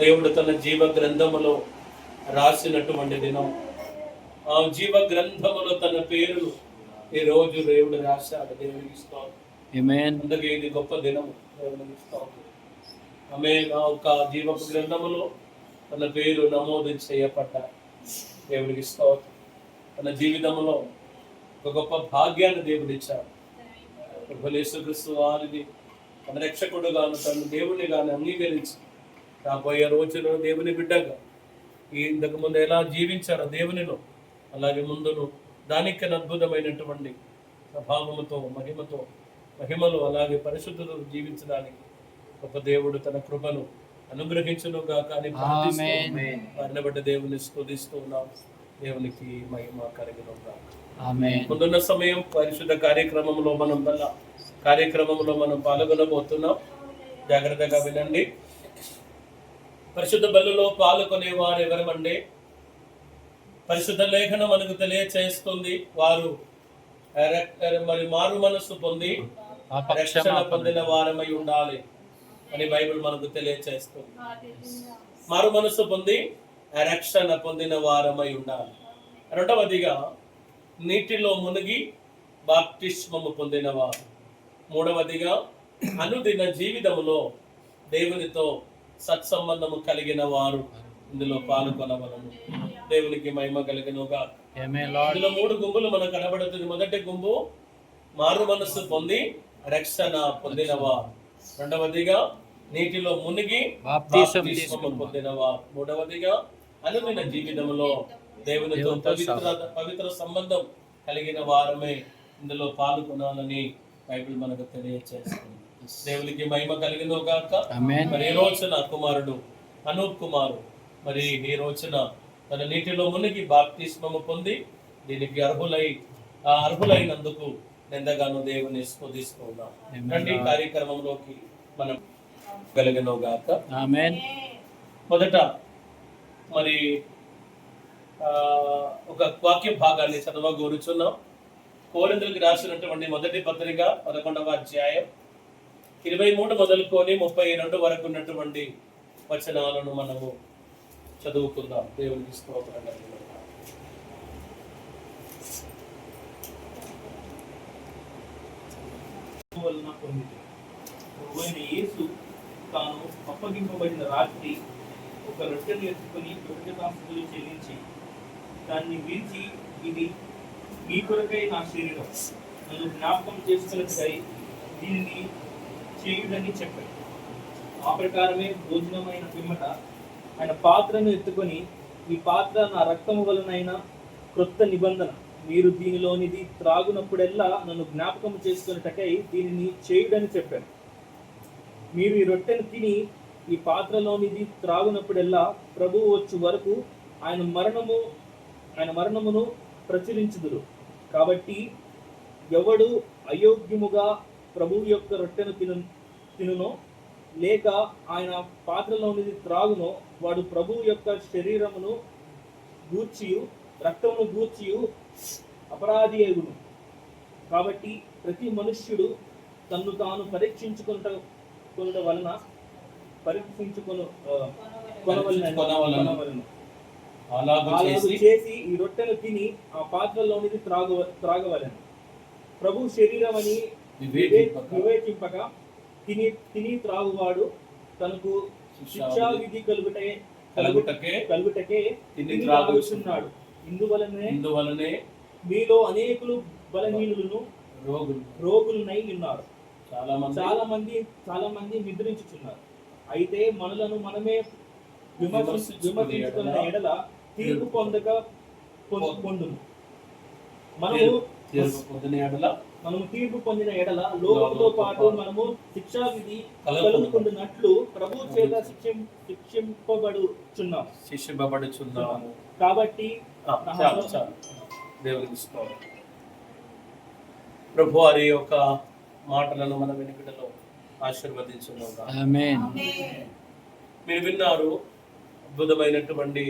దేవుడు తన జీవ గ్రంథములో రాసినటువంటి దినం. ఆ జీవ గ్రంథములో తన పేరు ఈ రోజు దేవుడు రాశాడు. దేవునికి స్తోత్రం. అందుకే ఇది గొప్ప దినము. దేవునికి స్తోత్రం. ఆమేన్. ఆ ఒక జీవ గ్రంథములో తన పేరు నమోదు చేయబడ్డాడు. దేవునికి స్తోత్రం. తన జీవితంలో ఒక గొప్ప భాగ్యాన్ని దేవుడు ఇచ్చాడు. యేసుక్రీస్తు వారిని తన రక్షకుడుగాను తన దేవుని గాను అంగీకరించి రాబోయే రోజుల్లో దేవుని బిడ్డగా ఇంతకు ముందు ఎలా జీవించారో దేవునిలో, అలాగే ముందును దానికన్నా అద్భుతమైనటువంటి ప్రభావముతో మహిమలో అలాగే పరిశుద్ధులు జీవించడానికి గొప్ప దేవుడు తన కృపను అనుగ్రహించునుగా. కానీ వారిని బట్టి దేవుని స్తుతిస్తూ ఉన్నాం. దేవునికి మహిమ కలిగినుగా. ముందున్న సమయం పరిశుద్ధ కార్యక్రమంలో మనం పాల్గొనబోతున్నాం. జాగ్రత్తగా వినండి. పరిశుద్ధ బలులో పాల్గొనేవారు ఎవరమంటే పరిశుద్ధ లేఖనం మనకు తెలియచేస్తుంది, వారు మరి మారు మనస్సు పొంది రక్షణ పొందిన వారమై ఉండాలి అని బైబిల్ మనకు తెలియచేస్తుంది. మారు మనస్సు పొంది రక్షణ పొందిన వారమై ఉండాలి. రెండవదిగా నీటిలో మునిగి బాప్తిస్మము పొందినవారు. మూడవదిగా అనుదిన జీవితంలో దేవునితో సత్సంబంధము కలిగిన వారు ఇందులో పాల్గొనవలను. దేవునికి మహిమ కలిగినగా. ఇందులో 3 గుంపులు మనకు కనబడుతుంది. మొదటి గుంపు మారు మనస్సు పొంది రక్షణ పొందినవారు. రెండవదిగా నీటిలో మునిగి బాప్తిస్మము పొందినవారు. మూడవదిగా అనుదిన జీవితంలో దేవునితో పవిత్ర సంబంధం కలిగిన వారమే ఇందులో పాల్గొనాలని బైబిల్ మనకు తెలియజేస్తుంది. దేవునికి మహిమ కలిగిన గాక. మరి ఈ రోజున కుమారుడు అనూప్ కుమారు మరి ఈ రోజున తన నీటిలో మునిగి బాప్తిస్మము పొంది దీనికి అర్హులైనందుకు ఎంతగానో దేవుని స్తుతిస్తూ ఉన్నాం. రండి కార్యక్రమంలోకి మనం కలిగిన గాక. మొదట మరి ఒక వాక్య భాగాన్ని చదవగోరుచున్నాం. కొరింథీయులకు రాసినటువంటి మొదటి పత్రిక 11వ అధ్యాయం 23 మొదలుకొని 32 వరకు ఉన్నటువంటి వచనాలను మనము చదువుకుందాం. దేవునికి స్తోత్రం. యేసు తాను అప్పగింపబడిన రాత్రి ఒక రొట్టెను ఎత్తుకొని కృతజ్ఞతాస్తుతులు చెల్లించి దాన్ని విరిచి, ఇది మీ కొరకై నా శరీరం, నన్ను జ్ఞాపకం చేసుకున్నట్టుకై దీనిని చేయుడని చెప్పాడు. ఆ ప్రకారమే భోజనమైన పిమ్మట ఆయన పాత్రను ఎత్తుకొని, ఈ పాత్ర నా రక్తము వలనైన క్రొత్త నిబంధన, మీరు దీనిలోనిది త్రాగునప్పుడెల్లా నన్ను జ్ఞాపకం చేసుకున్నట్టుకై దీనిని చేయుడని చెప్పాడు. మీరు ఈ రొట్టెను తిని ఈ పాత్రలోనిది త్రాగునప్పుడెల్లా ప్రభువు వచ్చు వరకు ఆయన మరణమును ప్రచురించుదురు. కాబట్టి ఎవడు అయోగ్యముగా ప్రభువు యొక్క రొట్టెను తినునో లేక ఆయన పాత్రలోనిది త్రాగునో వాడు ప్రభువు యొక్క శరీరమును గూర్చియు రక్తమును గూర్చియు అపరాధి అగును. కాబట్టి ప్రతి మనుష్యుడు తన్ను తాను పరీక్షించుకొనవలన అలాగూ చేసి ఈ రొట్టెను తిని ఆ పాత్రలోనిది త్రాగవలెను. ప్రభు శరీరం అని వివేచింపక తిని త్రాగువాడు తనకు శిక్షా విధి కలుగుటకే తిని త్రాగుచున్నాడు. ఇందువలనే మీలో అనేకులు బలహీనులను రోగులునై ఉన్నారు. చాలా మంది నిద్రించుచున్నారు. అయితే మనలను మనమే విమర్శించుకున్న ఎడల తీర్పు పొందును. మనము తీర్పు పొందిన ఎడల లోకముతో పాటు మనము శిక్షా విధి కలుగుకుంటున్నట్లు ప్రభు చేత శిక్షింపబడుచున్నాము. కాబట్టి ప్రభు వారి యొక్క మాటలను మన వెనుకలో ఆశీర్వదించుగాక. ఆమేన్. మీరు విన్నారు, అద్భుతమైనటువంటి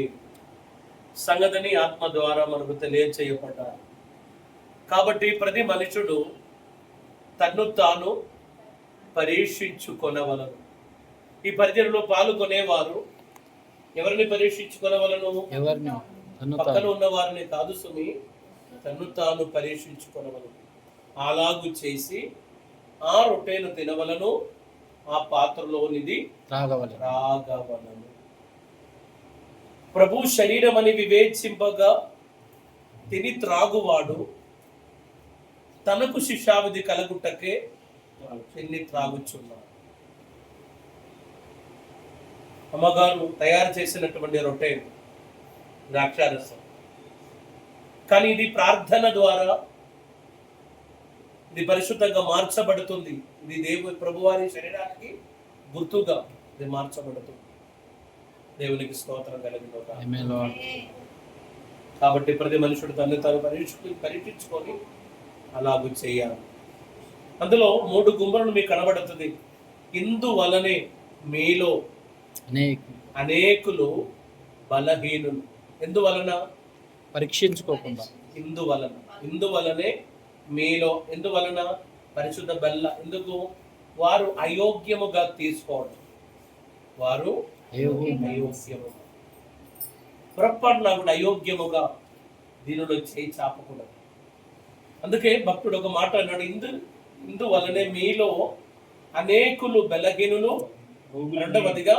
సంగతిని ఆత్మ ద్వారా మనకు తెలియచేయబడ్డారు. కాబట్టి ప్రతి మనుషుడు తన్ను తాను పరీక్షించుకొనవలెను. ఈ పరిచర్యలో పాల్గొనేవారు ఎవరిని పరీక్షించుకొనవలను? ఎవరిని? పక్కన ఉన్న వారిని కాదు సుమి, తన్ను తాను పరీక్షించుకొనవలను. అలాగు చేసి ఆ రొట్టెను తినవలను, ఆ పాత్రలోనిది త్రాగవలను. ప్రభు శరీరం అని వివేచింపగా తిని త్రాగువాడు తనకు శిక్షావిధి కలగుటకే తిని త్రాగుచున్నాడు. అమ్మగారు తయారు చేసినటువంటి రొట్టె ద్రాక్షారసం, కానీ ఇది ప్రార్థన ద్వారా ఇది పరిశుద్ధంగా మార్చబడుతుంది. ఇది దేవుని ప్రభువారి శరీరానికి గుర్తుగా ఇది మార్చబడుతుంది. దేవునికి స్తోత్రం కలిగిన. కాబట్టి ప్రతి మనుషుడు తను తాను పరీక్షించుకొని అలాగూ చేయాలి. అందులో 3 గుంపులను మీకు కనబడుతుంది. ఇందువలనే మీలో అనేకులు బలహీనులు. ఎందువలన? పరీక్షించుకోకుండా. ఇందువలనే మీలో, ఎందువలన? పరిశుద్ధ బెల్ల. ఎందుకు? వారు అయోగ్యముగా తీసుకోవడం. వారు అయోగ్యముగా పొరపాటున కూడా అయోగ్యముగా దీనిలో చేయి చాపకూడదు. అందుకే భక్తుడు ఒక మాట అన్నాడు, ఇందువలనే మీలో అనేకులు బలహీనులు, రెండవదిగా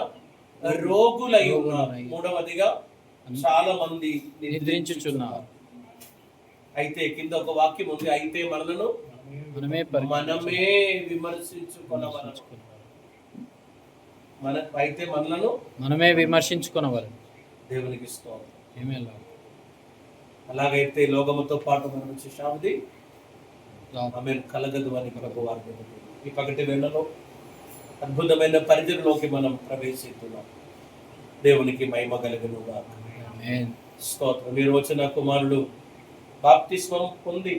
రోగులై ఉన్నారు, మూడవదిగా చాలా మంది నిద్రించుచున్నారు. అయితే కింద ఒక వాక్యం ఉంది, అయితే మనలను మనమే విమర్శించుకొనవలెను. అయితే మనలను మనమే విమర్శించుకొనవలెను. దేవునికి స్తోత్రం. అలాగైతే లోకముతో పాటు మనం శిక్షావిధి ఆమె కలగదు అని ప్రభు వారు. ఈ పగటి వేళలో అద్భుతమైన పరిధిలోకి మనం ప్రవేశిస్తున్నాం. దేవునికి మహిమ కలుగునుగా. స్తోత్రం. మీరు వచ్చిన కుమారుడు బాప్తిస్మం పొంది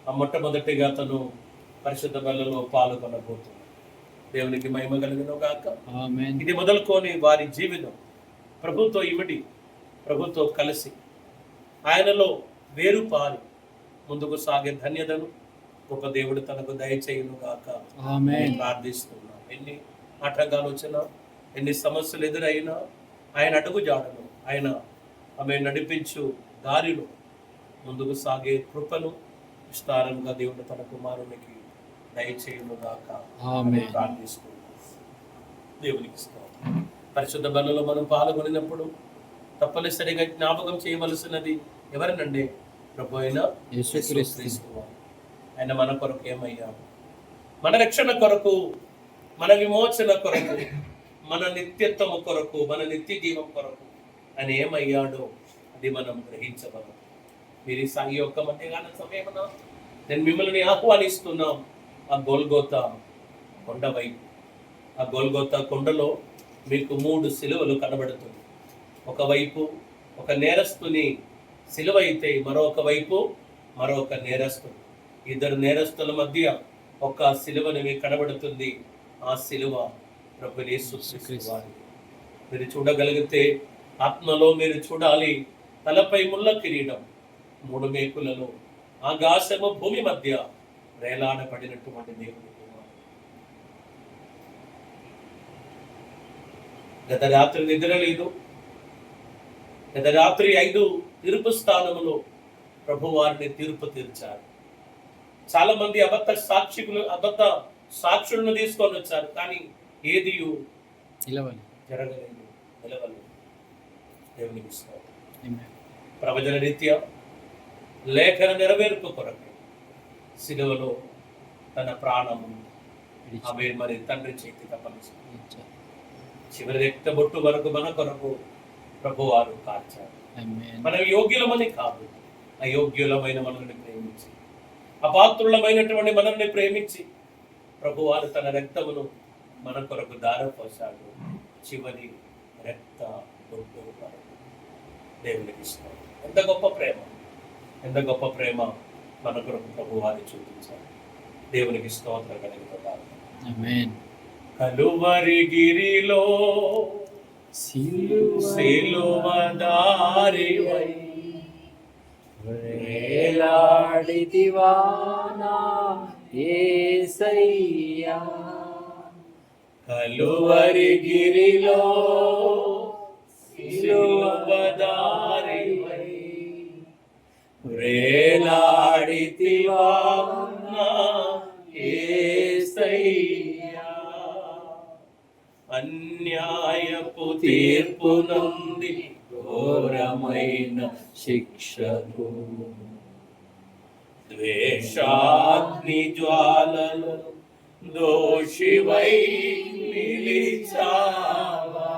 ఆ మొట్టమొదటిగా తను పరిశుద్ధ బలలో పాల్గొనబోతున్నాడు. దేవునికి మహిమ కలుగునుగాక. ఇది మొదలుకొని వారి జీవితం ప్రభుతో ఇమిడి, ప్రభుతో కలిసి ఆయనలో వేరు పారి ముందుకు సాగే ధన్యతను గొప్ప దేవుడు తనకు దయచేయును గాక ప్రార్థిస్తున్నాం. ఎన్ని ఆటంకాలు వచ్చినా, ఎన్ని సమస్యలు ఎదురైనా ఆయన అడుగు జాడను, ఆయన ఆమె నడిపించు దారిలో ముందుకు సాగే కృపను విస్తారంగా దేవుడు తన కుమారునికి దయచేయును గాక ప్రార్థిస్తున్నాం. దేవునికి స్తోత్రం. పరిశుద్ధ బలలో మనం పాల్గొనినప్పుడు తప్పనిసరిగా జ్ఞాపకం చేయవలసినది ఎవరినండి? ప్రభు అయిన యేసుక్రీస్తు. ఆయన మన కొరకు ఏమయ్యాడు? మన రక్షణ కొరకు, మన విమోచన కొరకు, మన నిత్యత్వము కొరకు, మన నిత్య జీవం కొరకు ఆయన ఏమయ్యాడో అది మనం గ్రహించగలం. మీరు ఈ యొక్క మధ్యకాల సమయమున నేను మిమ్మల్ని ఆహ్వానిస్తున్నాం ఆ గోల్గోతా కొండ వైపు. ఆ గోల్గోతా కొండలో మీకు 3 సిలువలు కనబడుతుంది. ఒకవైపు ఒక నేరస్తుని సిలువ అయితే, మరొక వైపు మరొక నేరస్తుడు. 2 నేరస్తుల మధ్య ఒక సిలువని మీకు కనబడుతుంది. ఆ సిలువ ప్రభువైన యేసుక్రీస్తు వారిది. మీరు చూడగలిగితే ఆత్మలో మీరు చూడాలి. తలపై ముళ్ళ కిరీటం, 3 మేకులలో ఆకాశము భూమి మధ్య వేలాడబడినటువంటి దేవుని కుమారుడు. గత రాత్రి నిద్ర లేదు. గత రాత్రి 5 తీర్పు స్థానములో ప్రభు వారిని తీర్పు తీర్చారు. చాలా మంది అబద్ధ సాక్షులను తీసుకొని వచ్చారు, కానీ ఏది జరగలేదు, నిలవలేదు. దేవునికి స్తోత్రం. ప్రవచన రీత్యా లేఖన నెరవేర్పు కొరకు సిలువలో తన ప్రాణము ఆమె మరి తండ్రి చేతి తప్పనిసరి చివరి రక్త బొట్టు వరకు మన కొరకు ప్రభువారు కార్చారు. మనం యోగ్యులమని కాదు, అయోగ్యులమైన మనల్ని ప్రేమించి, అపాత్రులమైనటువంటి మనల్ని ప్రేమించి ప్రభువారు తన రక్తమును మన కొరకు దారపోశాడు. చివరి రక్త బొట్టు వరకు. దేవునికి స్తోత్రం. ఎంత గొప్ప ప్రేమ, ఎంత గొప్ప ప్రేమ మన కొరకు ప్రభువారు చూపించారు. దేవునికి స్తోత్రం కలుగుతారు. కలువరి గిరిలో సిలువ దారివై వేలాడితివా నా యేసయ్యా, కలువరి గిరిలో సిలువదారివై వేలాడితివా నా యేసయ్యా. అన్యాయపు తీర్పు నుండి ఘోరమైన శిక్షకు ద్వేషాగ్ని జ్వాలలో దోషివై నిలిచావా.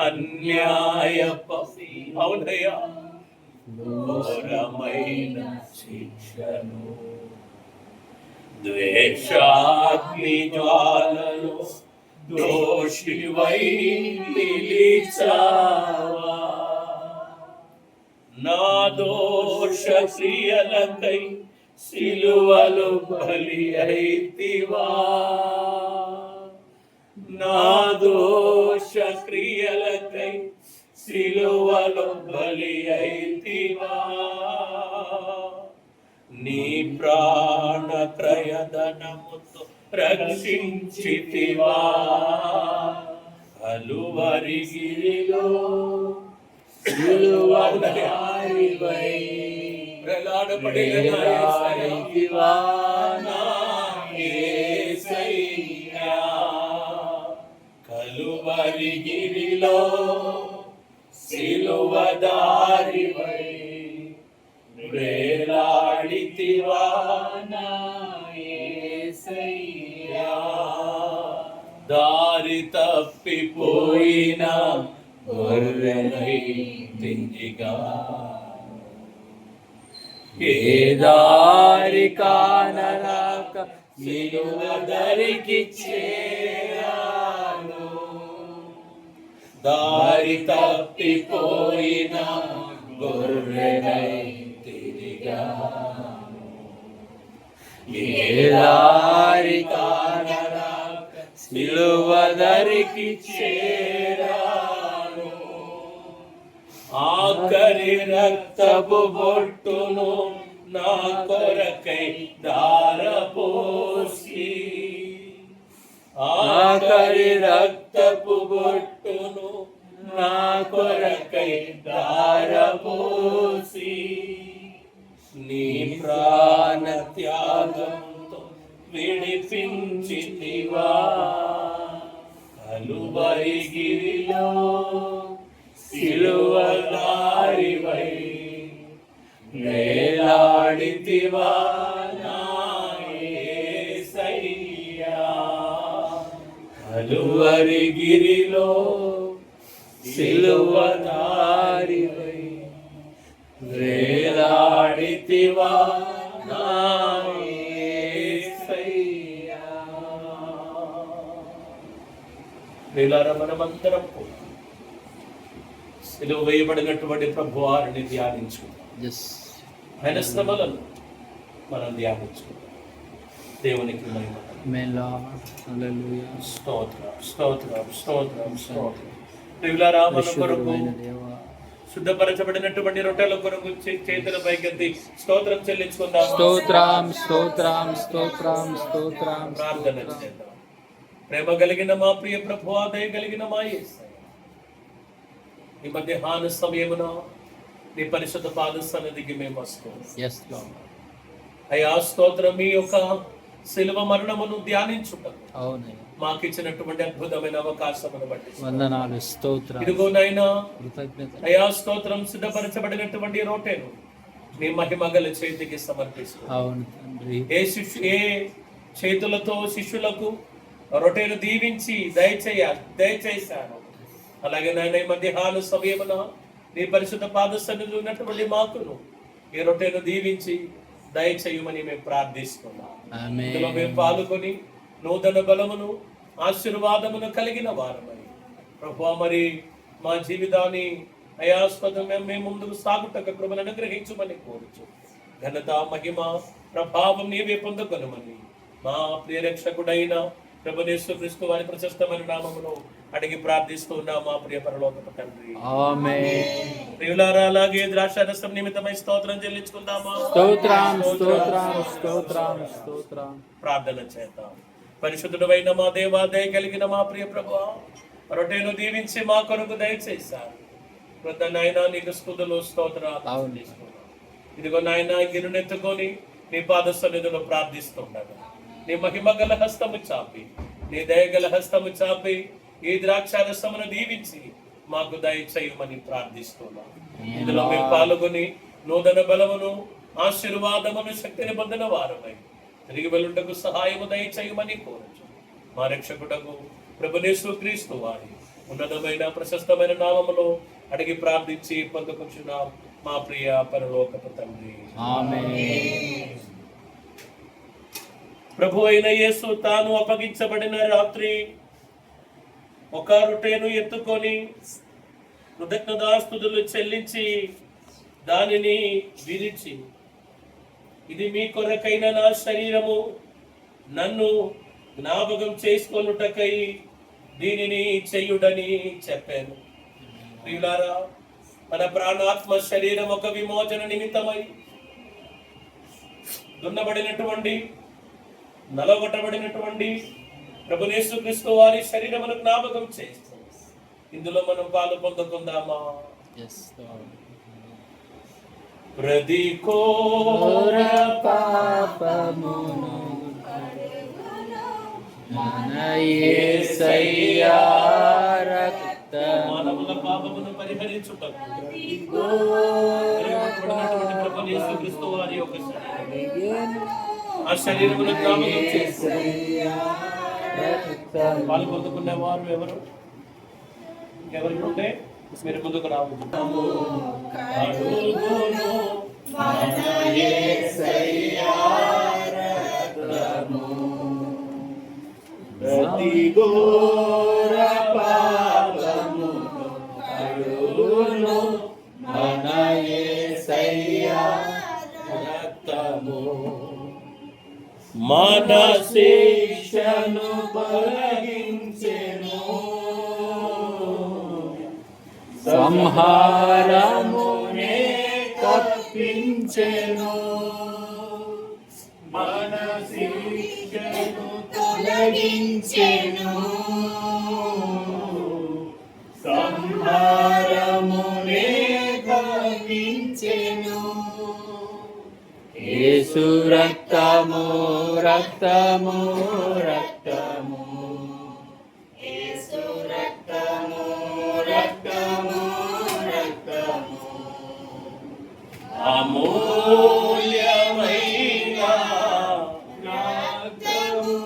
అన్యాయపు అవునయ్యా ఘోరమైన శిక్షను ద్వేషాగ్ని జ్వాలలో దోషివై నిలిచావా. నా దోష క్రియలకై సిలువలో బలి అయితివా. నా దోష క్రియలకై సిలువలో బలి అయితివా. నీ ప్రాణ క్రయధనముతో రక్షించితివా. కలువరి గిరిలో సిలువదారివై వేలాడితివా నా యేసయ్యా. కలువరి గిరిలో సిలువదారివై వేలాడితివా నా యేసయ్యా. దారి తప్పిపోయిన గొర్రెనై తిరిగా ఏ దారి కానరాక సిలువ దరికి చేరాను. దారి తప్పిపోయిన గొర్రెనై తిరిగా ఏ దారి కానరాక సిలువ దరికి చేరాను. ఆఖరి రక్తపు బొట్టును నా కొరకై ధారపోసి. ఆఖరి రక్తపు బొట్టును నా కొరకై ధారపోసి. నీ ప్రాణ త్యాగంతో విడిపించితివా. కలువరి గిరిలో సిలువదారివై వేలాడితివా నా యేసయ్యా. కలువరి గిరిలో సిలువదారివై వేలాడితివా నా యేసయ్యా. ప్రియులారా, మనమందరం సిలువ వేయబడినటువంటి ప్రభువారిని ధ్యానించుకుందాం. ఆయన శ్రమలను మనం ధ్యానించుకుందాం. దేవునికి మహిమ. స్తోత్రం స్తోత్రం స్తోత్రం స్తోత్రం. ప్రియులారా, మన కొరకు శుద్ధపరచబడినటువంటి రొట్టెల కొరకు చేతుల పైకెత్తి స్తోత్రం చెల్లించుకుందాం. స్తోత్రం స్తోత్రం స్తోత్రం స్తోత్రం. ప్రార్థన చేద్దాం. ప్రేమ కలిగిన మా ప్రియ ప్రభువా, దయ కలిగిన మా యేసయ్యా, ఈ మధ్యాహ్న సమయమున నీ పరిశుద్ధ పాద సన్నిధికి మేము వస్తాం. అయ్యా స్తోత్రం. మీ యొక్క శిలువ మరణమును ధ్యానించుటకు మాకు ఇచ్చినటువంటి అద్భుతమైన అవకాశమును బట్టి వందనాలు. స్తోత్రం. ఇదిగోనైనా అయ్యా స్తోత్రం. సిద్ధపరచబడినటువంటి రొట్టెను నీ మహిమ గల చేతికి సమర్పిస్తున్నాం. ఏ చేతులతో శిష్యులకు రొట్టెను దీవించి దయచేశాను, అలాగే నాయన ఈ మధ్యాహ్న సమయమున నీ పరిశుద్ధ పాద సన్నిధిలో ఉన్నటువంటి మాకును ఈ రొట్టెను దీవించి దయచేయమని మేము ప్రార్థిస్తున్నాం. ఇందులో మేము పాల్గొని నూతన బలమును ఆశీర్వాదమును కలిగిన వారమని ప్రభువా, మరి మా జీవితాన్ని అయాస్పదం మేము ముందుకు సాగుటకు కృపను అనుగ్రహించమని కోరుచు. ఘనత మహిమ ప్రభావం నీవే పొందుకొనుమని మా ప్రియరక్షకుడైన ప్రభుయేసు క్రీస్తు వారి ప్రశస్తమైన నామములో అడిగి ప్రార్థిస్తున్నా మా ప్రియ పరలోకపు తండ్రి. ఆమేన్. ప్రియులారా, అలాగే ద్రాక్షారసం నిమిత్తమై స్తోత్రం చెల్లించుకుందామా. స్తోత్రం స్తోత్రం స్తోత్రం స్తోత్రం. ప్రార్థన చేద్దాం. పరిశుద్ధుడైన మా దేవా, దయ కలిగిన మా ప్రియ ప్రభువా, రొట్టెను దీవించి మా కొరకు దయచేశారు. వృద్ధ నాయన నీకు స్తుతులు స్తోత్రాలు. ఇదిగో నాయన గిరునెత్తుకొని నీ పాద సన్నిధిలో ప్రార్థిస్తుండగా నీ మహిమ గల హస్తము చాపి, నీ దయగల హస్తము చాపి ఈ ద్రాక్షారసమును దీవించి మాకు దయచేయమని ప్రార్థిస్తున్నాం. ఇందులో మేము పాల్గొని నూతన బలమును, ఆశీర్వాదమును, శక్తిని పొందిన వారమై తిరిగి వెళ్ళుటకు సహాయము దయచేయమని కోరచ్చు. మా రక్షకుడకు ప్రభునేసు క్రీస్తు వారి ఉన్నతమైన ప్రశస్తమైన నామములో అడిగి ప్రార్థించి పొందుకుంటున్నాం మా ప్రియ పరలోకపు తండ్రి. ఆమేన్. ప్రభు అయిన యేసు తాను అప్పగించబడిన రాత్రి ఒక రొట్టెను ఎత్తుకొని కృతజ్ఞతాస్తుతులు చెల్లించి దానిని విరిచి, ఇది మీ కొరకైన నా శరీరము, నన్ను జ్ఞాపకం చేసుకొనుటకై దీనిని చెయ్యుడని చెప్పాను. ప్రియులారా, మన ప్రాణాత్మ శరీరం ఒక విమోచన నిమిత్తమై దున్నబడినటువంటి, నలగొట్టబడినటువంటి ప్రభువు యేసుక్రీస్తు వారి శరీరమును జ్ఞాపకం చేస్తాం. ఇందులో మనం పాలు పొందుకుందామా? ప్రతి ఘోర పాపమును మన యేసయ్యా రక్తము మానవుల పాపమును పరిహరించుటకు ప్రభువు యేసుక్రీస్తు వారి యొక్క ఆ శరీరమును జ్ఞాపకం చేస్తాం. పాలు పొందుకునే వారు ఎవరు ఉంటే మీరు ముందుకు రావచ్చు. ప్రతి ఘోర పాపమును కడుగును మన యేసయ్యా రక్తము, మన శిక్షను తొలగించెను, సంహారమునే తప్పించెను, మన శిక్షను తొలగించెను, సంహారమునే తప్పించెను. యేసు రక్తము రక్తము రక్తము, యేసు రక్తము రక్తము రక్తము, అమూల్యమైన రక్తము,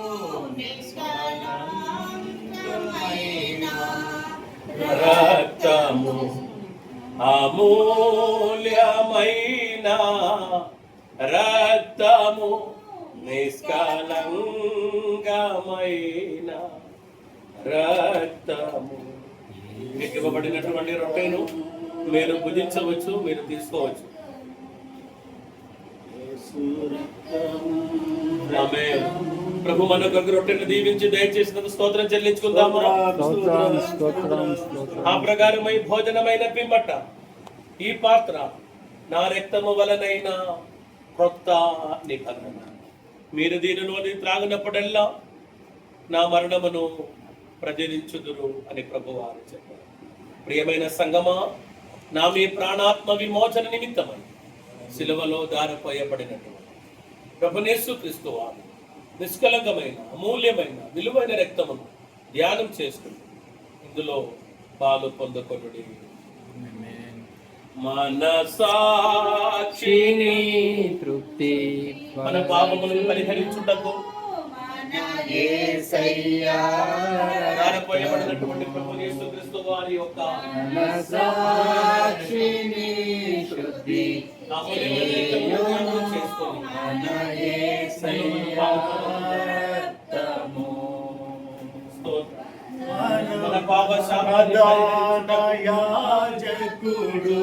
నిష్కళంకమైన రక్తము, అమూల్యమైన రక్తము, నిష్కళంకమైన రక్తము. మీకు ఇవ్వబడినటువంటి రొట్టెను మీరు భుజించవచ్చు, మీరు తీసుకోవచ్చు. ఆమేన్. ప్రభు మన కొరకు రొట్టెను దీవించి దయచేసినందుకు స్తోత్రం చెల్లించుకుందామా? స్తోత్రం స్తోత్రం స్తోత్రం. ఆ ప్రకారమై భోజనమైన పిమ్మట ఈ పాత్ర నా రక్తము వలనైన క్రొత్త నిబంధన, మీరు దీనిలోని త్రాగినప్పుడల్లా నా మరణమును ప్రచురించుదురు అని ప్రభువారు చెప్పారు. ప్రియమైన సంగమా, నా మీ ప్రాణాత్మ విమోచన నిమిత్తమై సిలువలో దారిపోయబడినటువంటి ప్రభువు యేసుక్రీస్తు వారు నిష్కలంకమైన, అమూల్యమైన, విలువైన రక్తమును ధ్యానం చేసుకుని ఇందులో పాలు పొందుకొనుడి. మన సాక్షిని తృప్తి మన పాపములను పరిహరించుటకు దారిపోయబడినటువంటి ప్రభువు యేసుక్రీస్తు వారి యొక్క సాక్షిని శుద్ధి చేసుకొని మన పాప యాజకుడు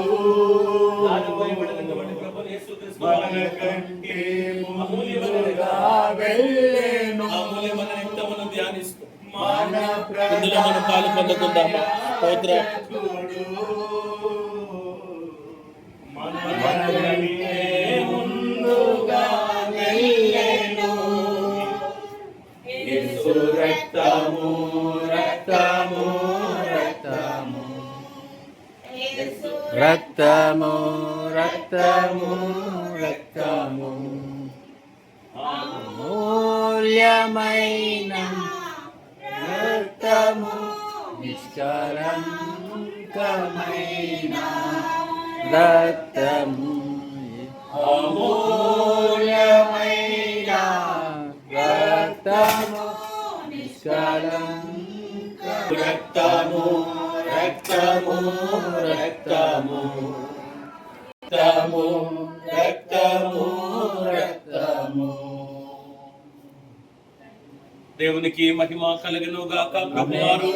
దారిపోయబడినటువంటి ప్రభువు యేసుక్రీస్తు వారి మనకంటే ముందుగా వెళ్ళెను, అమూల్యమైన రక్తమును ధ్యానిస్తూ మన ఇందులో మనం పాలు పొందుకుందామా? స్తోత్రం. మనకంటే ముందుగా వెళ్ళెను, యేసు రక్తము రక్తము రక్తము అమూల్యమైన రక్తము నిష్కళంకమైన రక్తము అమూల్యమైన రక్తము నిష్కళంక రక్తము రక్తము రక్తము రక్తము రక్తము రక్తము. దేవునికి మహిమ కలుగును గాక. ప్రభువారు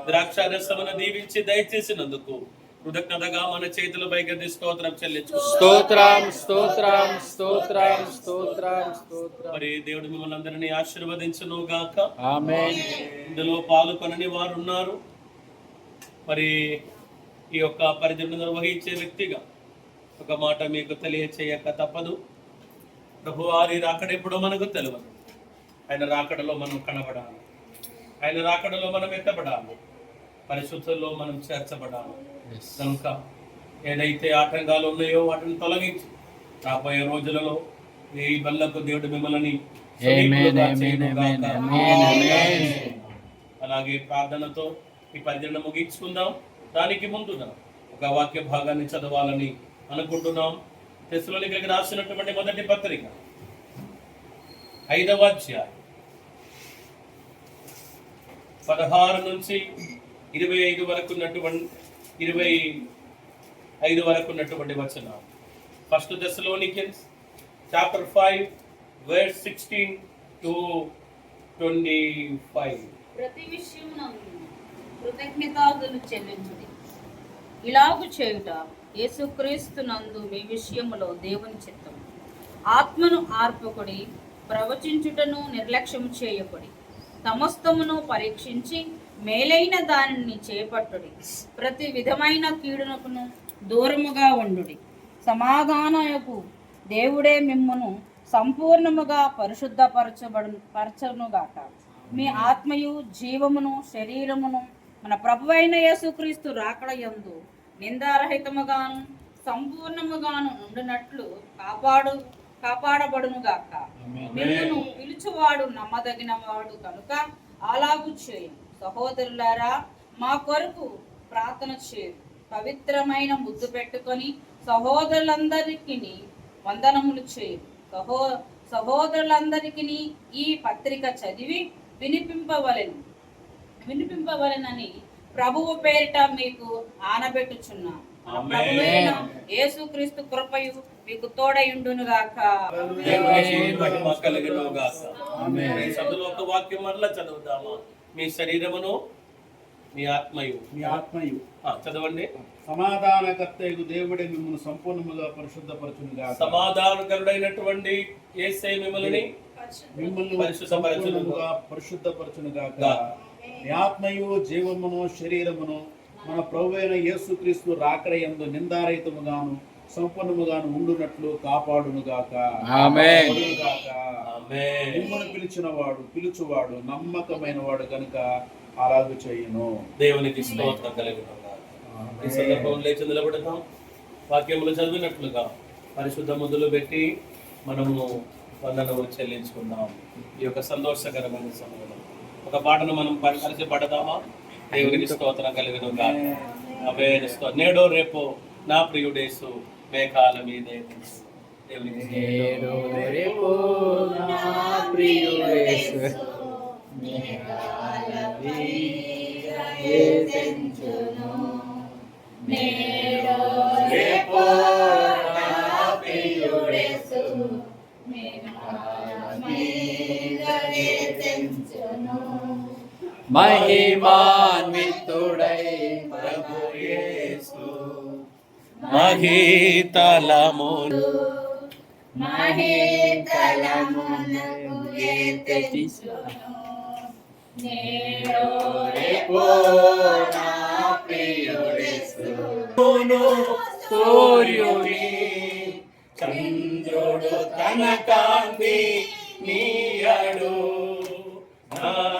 ద్రాక్షారసమును దీవించి దయచేసినందుకు కృతజ్ఞతగా మన చేతుల పైకి స్తోత్రం చెల్లించు. స్తోత్రం స్తోత్రం స్తోత్రం స్తోత్రం స్తోత్రం. మరి దేవుడు మిమ్మల్ని అందరినీ ఆశీర్వదించును గాక. ఆమేన్. ఇందులో పాల్గొనని వారు ఉన్నారు. మరి ఈ యొక్క పరిధిని నిర్వహించే వ్యక్తిగా ఒక మాట మీకు తెలియచేయక తప్పదు. ప్రభువారి రాకడ ఎప్పుడో మనకు తెలియదు. ఆయన రాకడలో మనం కనబడాలి. ఆయన రాకడలో మనం ఎత్తబడాలి. పరిశుద్ధుల్లో మనం చేర్చబడాలి. కనుక ఏదైతే ఆటంకాలు ఉన్నాయో వాటిని తొలగించి రాబోయే రోజులలో ఈ బల్లకు దేవుడు మిమ్మల్ని అలాగే ప్రార్థనతో ఈ పరిచయం ముగించుకుందాం. దానికి ముందుగా ఒక వాక్య భాగాన్ని చదవాలని అనుకుంటున్నాం. తెస్సలోనికీయులకు రాసినటువంటి మొదటి పత్రిక 5వ అధ్యాయం 16 నుంచి 25 వరకు ఉన్నటువంటి వచనాలు. First Thessalonians chapter 5 verse 16 to 25. ప్రతి విషయమునందు కృతజ్ఞతాస్తుతులు చెల్లించుడి. ఇలాగు చేయుట యేసుక్రీస్తునందు మీ విషయములో దేవుని చిత్తం. ఆత్మను ఆర్పకుడి, ప్రవచించుటను నిర్లక్ష్యము చేయకుడి. సమస్తమును పరీక్షించి మేలైన దానిని చేపట్టుడి. ప్రతి విధమైన కీడునకును దూరముగా ఉండుడి. సమాధానయకు దేవుడే మిమ్మును సంపూర్ణముగా పరిశుద్ధపరచునుగాక. మీ ఆత్మయు జీవమును శరీరమును మన ప్రభువైన యేసుక్రీస్తు రాకడ యందు నిందారహితముగాను సంపూర్ణముగాను ఉండునట్లు కాపాడబడునుగాక. మిమ్మును పిలుచువాడు నమ్మదగిన వాడు కనుక అలాగు చేయు. సహోదరులారా, మా కొరకు ప్రార్థన చేయు. పవిత్రమైన ముద్దు పెట్టుకొని సహోదరులందరికీ వందనములు చేయు. సహోదరులందరికీ ఈ పత్రిక చదివి వినిపింపవలెనని ప్రభువు పేరిట మీకు ఆనబెట్టుచున్నాను. ప్రభువైన యేసుక్రీస్తు కృపయు మీకు తోడయుండునుగాక. ఒక వాక్యం మరలా చదువుదామా? మీ శరీరమును మీ ఆత్మయు చదవండి. సమాధానకర్తయగు దేవుడే మిమ్మల్ని సంపూర్ణముగా పరిశుద్ధపరచునుగాక. సమాధానకరుడైనటువంటి యేసే మిమ్మల్ని పరిశుద్ధపరచునుగాక. మీ ఆత్మయు జీవమును శరీరమును మన ప్రభువైన యేసుక్రీస్తు రాకడ యందు నిందారహితముగాను సంపూర్ణముగాను ఉండునట్లు కాపాడునుగాక. ఆమేన్. మిమ్మల్ని పిలుచువాడు నమ్మకమైన వాడు కనుక అలాగ చేయును. దేవునికి స్తోత్రం కలుగును గాక. ఈ సందర్భంలో లేచి నిలబడతాం. వాక్యములు చదివినట్లుగా పరిశుద్ధ ముద్దులు పెట్టి మనము వందనము చెల్లించుకుందాం. ఈ యొక్క సంతోషకరమైన సమయంలో ఒక పాటను మనం కలిసి పడదామా? దేవునికి స్తోత్రం కలుగును గాక. నేడో రేపో నా ప్రియుడేసు మేఘాల మీదే. దేవునికి నేడో రేపో నా ప్రియుడేసు మేఘాల మీదే తెంచును. నేడో రేపో నా ప్రియుడేసు మేఘాల మీదే తెంచును. మహిమాన్వితుడై ప్రభు యేసు మహీతలమును మహీతలమునకు ఎత్తించును. నేడో రేపో నా ప్రియుడేసు సూర్యుని చంద్రుడు తన కాంతి నీయడు.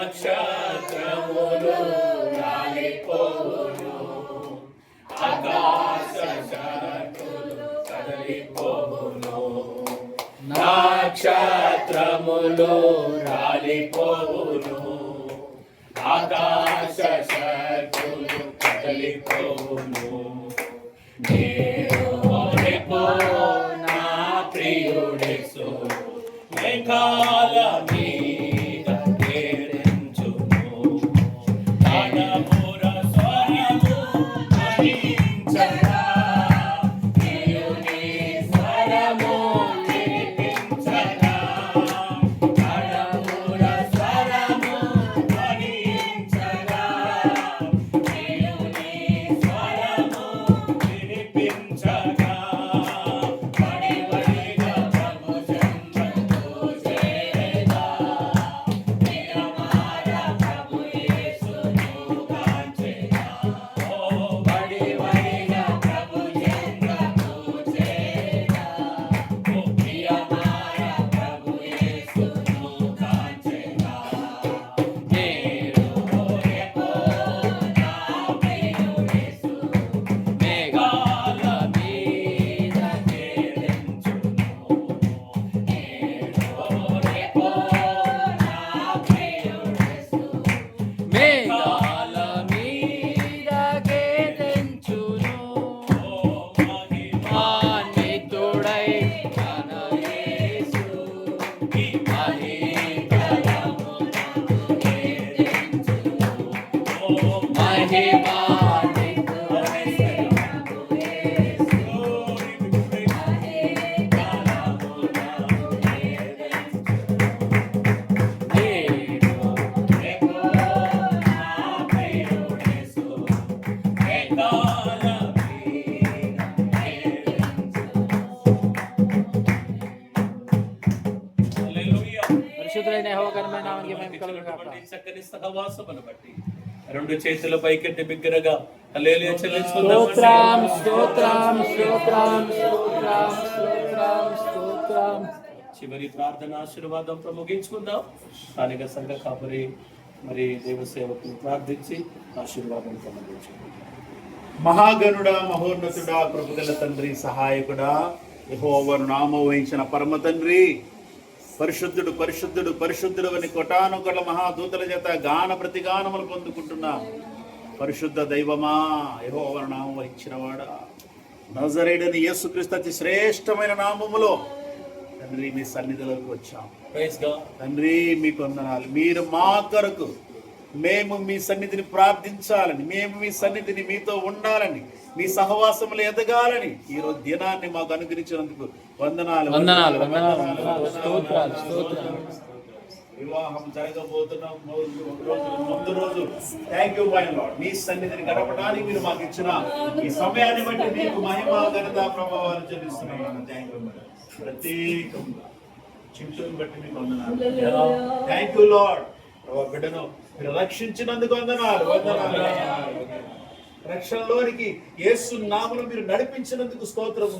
నక్షత్రములు రాలిపోవును. ఆకాశ పర్వతములు రాలిపోవును, ఆకాశ శక్తులు కదలిపోవును. నేడు నా ప్రియుడేసు మేఘాల మీద తేలించును, తాళముల స్వరము ధ్వనించగా, ప్రియుని స్వరము వినిపించగా, తాళముల స్వరము ధ్వనించగా, ప్రియుని స్వరము వినిపించగా, వడివడిగా ప్రభు చెంతకు చేరేదా, ప్రియమార ప్రభు యేసును కాంచెదా. ఓ వడివడిగా ప్రభు చెంతకు చేరేదా, ఓ ప్రియమార ప్రభు యేసును కాంచెదా. నేడు రేపో నా ప్రియుడేసు మేఘాల మీద తేలించును, నేడు రేపో నా ప్రియుడేసు మేఘాల మీద తేలించును. మహిమాన్వితుడై మన యేసు ఈ మహీతలము తేలించును, మహిమాన్వితుడై మన యేసు ఈ మహీతలము నేడు రేపో నా ప్రియుడేసు మేఘాల మీద హల్లెలూయా. పరిశుద్ధులైన యెహోవా ఘనమైన నామమునకు మహిమ కలుగును గాక. ఇచ్చినటువంటి చక్కని సహవాసమును బట్టి రెండు చేతుల పైకెత్తి బిగ్గరగా హల్లెలూయా చెల్లించుకుందాం. స్తోత్రం స్తోత్రం స్తోత్రం స్తోత్రం స్తోత్రం స్తోత్రం. చివరి ప్రార్థన ఆశీర్వాదం ముగించుకుందాం. స్థానిక సంఘ కాపరి మరి దేవ సేవకులు ప్రార్థించి ఆశీర్వాదం పొందించుకుందాం. మహాగణుడా, మహోన్నతుడా, కృపగల తండ్రి, సహాయకుడా, యెహోవాను నామం వహించిన పరమ తండ్రి, పరిశుద్ధుడు పరిశుద్ధుడు పరిశుద్ధుడు అని కొటానుకొట్ల మహాదూతల చేత గాన ప్రతిగానములు పొందుకుంటున్నా పరిశుద్ధ దైవమా, యెహోవాను నామం వహించిన వాడా, నజరేయుడైన యేసుక్రీస్తు అతి శ్రేష్టమైన నామములో తండ్రి మీ సన్నిధిలోకి వచ్చాం. Praise God. తండ్రి మీకు వందనాలు. మీరు మా కొరకు మేము మీ సన్నిధిని ప్రార్థించాలని, మేము మీ సన్నిధిని మీతో ఉండాలని, మీ సహవాసములు ఎదగాలని ఈరోజు దినాన్ని మాకు అనుగ్రహించినందుకు వందనాలు వందనాలు వందనాలు వందనాలు. స్తోత్రాలు స్తోత్రాలు. వివాహం జరగబోతున్న ముందు రోజు థ్యాంక్ యూ మై లార్డ్, మీ సన్నిధిని గడపడానికి మీరు మాకు ఇచ్చిన ఈ సమయాన్ని బట్టి మీకు మహిమ ఘనత ప్రభావాలు చెల్లిస్తున్నాను. Thank you. ప్రత్యేకంగా చింతను బట్టి మీకు వందనాలు. Thank you lord. ప్రభు బిడ్డను మీరు రక్షించినందుకు వందనాలు వందనాలు. రక్షణలోనికి యేసు నామములో మీరు నడిపించినందుకు స్తోత్రము.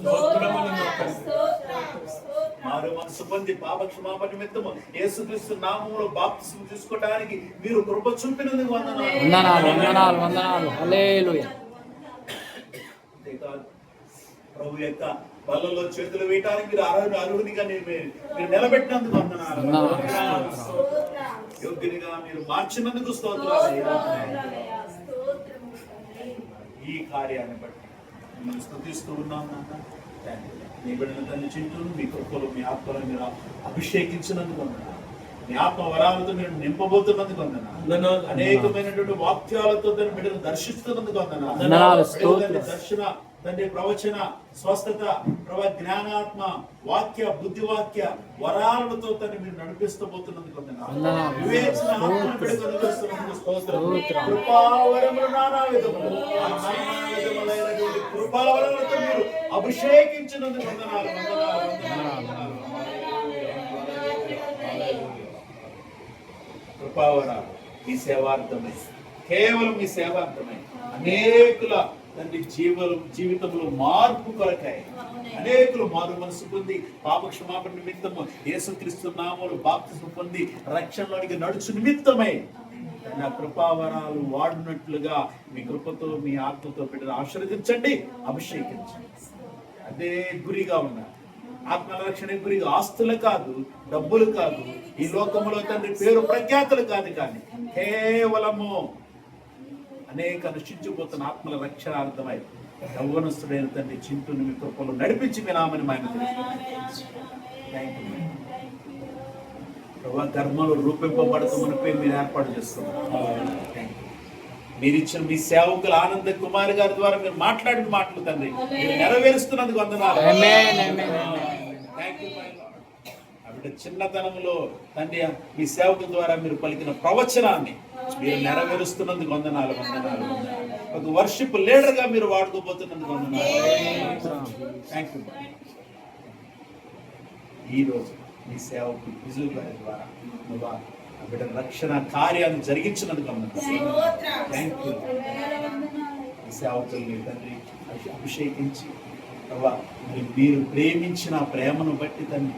మారు మనసు పొంది పాప క్షమాపణ నిమిత్తము యేసుక్రీస్తు నామములో బాప్తిస్మం తీసుకోవడానికి మీరు కృప చూపినందుకు వందనాలు వందనాలు వందనాలు వందనాలు. హల్లెలూయా. అంతేకాదు, ప్రభు యొక్క బల్లలో చేతులు వేయడానికి మీరు అర్హునిగా మీరు నిలబెట్టినందుకు వందనాలు. యోగ్యునిగా మీరు మార్చినందుకు స్తోత్రాలు. ఈ కార్యాన్ని బట్టి మిమ్మల్ని స్తుతిస్తూ ఉన్నాం నాన్న. మీ బిడ్డల తల్లి చింటూ మీ కృపలు మీ ఆత్మలో మీరు అభిషేకించినందుకు వందనాలు. మీ ఆత్మ వరాలతో మీరు నింపబోతున్నందుకు వందనాలు. అనేకమైనటువంటి వాక్యాలతో తన బిడ్డను దర్శిస్తున్నందుకు వందనాలు. దర్శన తండ్రి, ప్రవచన, స్వస్థత, జ్ఞానాత్మ, వాక్య, బుద్ధివాక్య వరాలతో తను మీరు నడిపిస్తూ పోతున్నందుకు వందనాలు. వివేచన ఆత్మను బిడ్డకు అనుగ్రహిస్తున్నందుకు స్తోత్రం. కృపావరములు నానా విధములు, నానా విధములైనటువంటి కృపావరములతో మీరు అభిషేకించినందుకు వందనాలు వందనాలు వందనాలు. కృపావరాలు మీ సేవార్థమై, కేవలం మీ సేవార్థమై అనేకుల తండ్రి జీవితంలో మార్పు కొరకాయి. అనేకులు మారు మనసు పొంది పాప క్షమాపణ నిమిత్తము యేసుక్రీస్తు నామములో బాప్తిస్మం పొంది రక్షణలోనికి నడుచు నిమిత్తమై నా కృపావరాలు వాడినట్లుగా మీ కృపతో మీ ఆత్మతో బిడ్డను ఆశీర్వదించండి, అభిషేకించండి. అదే గురిగా ఉన్నారు. ఆత్మల రక్షణ గురి ఆస్తులు కాదు, డబ్బులు కాదు, ఈ లోకములో తండ్రి పేరు ప్రఖ్యాతులు కాదు, కానీ కేవలము అనేక నశించిపోతున్న ఆత్మల రక్షణార్థమై యవ్వనస్తుడైన తండ్రి చింటూని మీ కృపలో నడిపించి మీ నామని ప్రభా కర్మలు రూపింపబడుతున్నపై మీరు ఏర్పాటు చేస్తున్నారు. మీరిచ్చిన మీ సేవకులు ఆనంద కుమార్ గారి ద్వారా మీరు మాట్లాడిన మాటలు తండ్రి మీరు నెరవేరుస్తున్నందుకు వందనాలు. ఆవిడ చిన్నతనంలో తండ్రి మీ సేవకుల ద్వారా మీరు పలికిన ప్రవచనాన్ని మీరు నెరవేరుస్తున్నందుకు వందనాలు. ఒక వర్షిప్ లీడర్ గా మీరు వాడుకోబోతున్నందుకు వందనాలు. Thank you. ఈ రోజు మీ సేవకు విజువు గారి ద్వారా బిడ్డ రక్షణ కార్యాన్ని జరిగించినందుకు థ్యాంక్ యూ. ఈ సేవకుల్ని తండ్రి అభిషేకించి మీరు ప్రేమించిన ప్రేమను బట్టి తండ్రి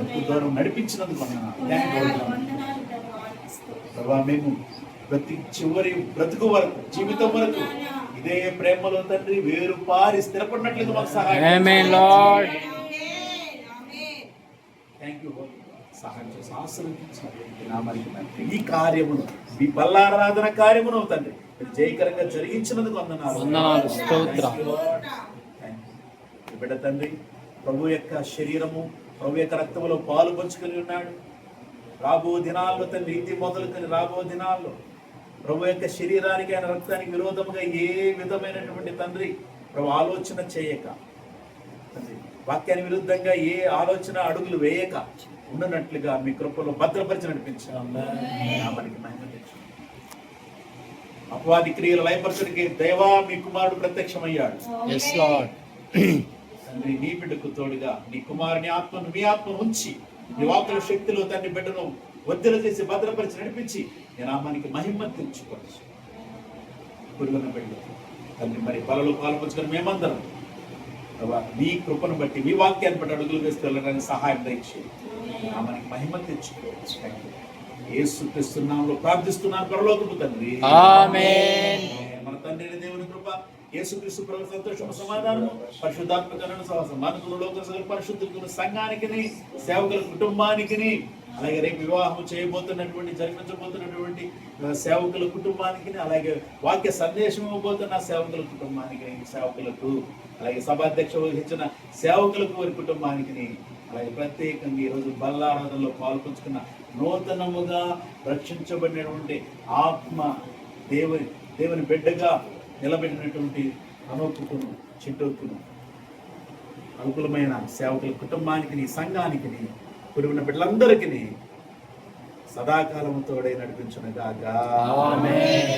ఎంత దూరం నడిపించినందుకు ప్రభా మేము చివరి బ్రతుకు వరకు జీవితం వరకు ఇదే ప్రేమలో తండ్రి వేరు పారి స్థిరపడినట్లుగా మాకు సహాయం. Thank you. సహాయం చేసి ఆశీర్వదించి ఈ కార్యమును ఈ బల్లారాధన కార్యమును తండ్రి జయకరంగా జరిగించినందుకు వందనాలు. బిడ్డ తండ్రి ప్రభు యొక్క శరీరము ప్రభు యొక్క రక్తములో పాలు పంచుకొని ఉన్నాడు. రాబో దినాల్లో తండ్రి ఇది మొదలుకొని రాబో దినాల్లో ప్రభు యొక్క శరీరానికి ఆయన రక్తానికి విరోధముగా ఏ విధమైనటువంటి తండ్రి ప్రభు ఆలోచన చేయక, తండ్రి వాక్యానికి విరుద్ధంగా ఏ ఆలోచన అడుగులు వేయక ఉన్నట్లుగా మీ కృపలో భద్రపరిచి నడిపించాం. అపవాది క్రియలు లయపరచడానికి దేవా మీ కుమారుడు ప్రత్యక్షమయ్యాడు. తండ్రి నీ బిడ్డకు తోడుగా నీ కుమారుని ఆత్మను మీ ఆత్మను ఉంచి నీ వాక్కుల శక్తిలో తండ్రి బిడ్డను వద్దలు చేసి భద్రపరిచి నడిపించి నీ నామానికి మహిమ తెచ్చుకోవచ్చు. పురుగున బిడ్డ తండ్రి మరి బలలో పాల్పంచుకొని మేమందరం మీ కృపను బట్టి మీ వాక్యాన్ని బట్టి అడుగులు వేస్తూ వెళ్ళడానికి సహాయం దయచేయండి. నామానికి మహిమ తెచ్చుకోవచ్చు. యేసుక్రీస్తు నామములో ప్రార్థిస్తున్నాను పరలోకపు తండ్రి. ఆమేన్. మన తండ్రి దేవుని కృప, యేసుక్రీస్తు ప్రభు సంతోషము, సమాధానము, పరిశుద్ధాత్మ కరుణ సహవాసం మనకు లోక సకల పరిశుద్ధులకు సంఘానికి సేవకుల కుటుంబానికి అలాగే రేపు వివాహం చేయబోతున్నటువంటి జరిపించబోతున్నటువంటి సేవకుల కుటుంబానికి అలాగే వాక్య సందేశం ఇవ్వబోతున్న సేవకుల కుటుంబానికి సేవకులకు అలాగే సభాధ్యక్ష వహించిన సేవకులకు వారి కుటుంబానికి అలాగే ప్రత్యేకంగా ఈరోజు బల్లారాధనలో పాల్పంచుకున్న నూతనముగా రక్షించబడినటువంటి ఆత్మ దేవుని బిడ్డగా నిలబెట్టినటువంటి అనోకును చిట్టోకును అనుకూలమైన సేవకుల కుటుంబానికి సంఘానికి పురుగున బిడ్డలందరికీ సదాకాలము తోడై నడిపించునుగాక. ఆమేన్.